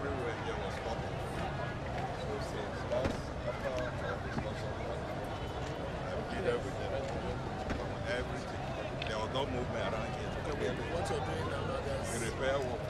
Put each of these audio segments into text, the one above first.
everywhere here was open. So since last after discussion, I've been there with them on everything. There was no movement around here. Okay, what you're doing now, the repair work.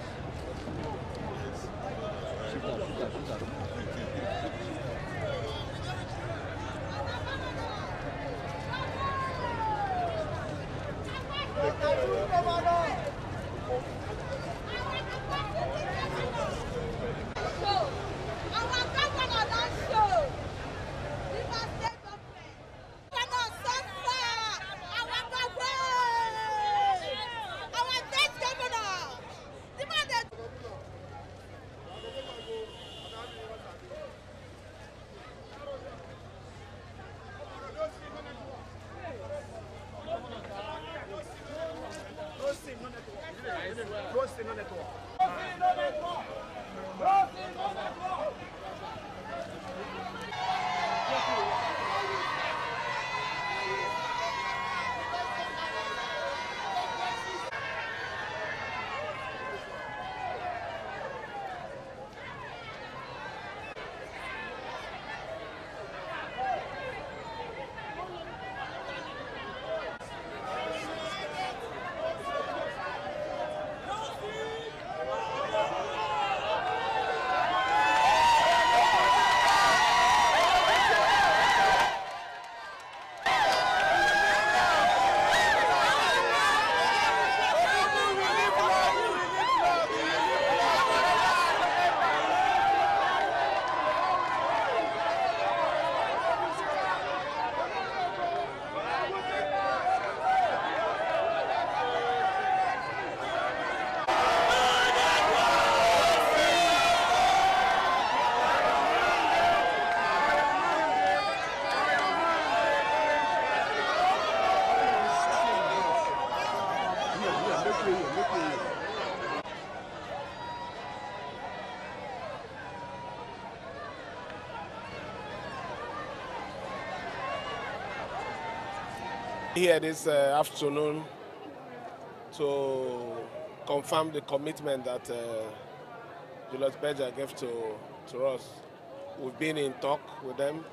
Here this afternoon to confirm the commitment that Prof.Mgbeke gave to us. We've been in talk with them.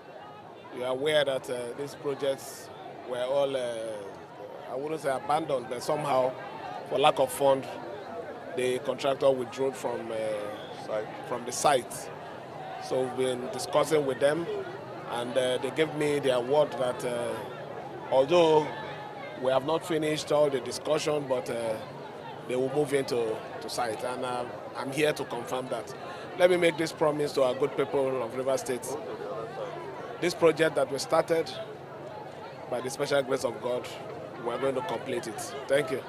We are aware that these projects were all, I wouldn't say abandoned, but somehow, for lack of fund, the contractor withdrew from the site. So we've been discussing with them, and they gave me their word that although we have not finished all the discussion, but they will move into site, and I'm here to confirm that. Let me make this promise to our good people of Rivers State. This project that we started, by the special grace of God, we're going to complete it. Thank you.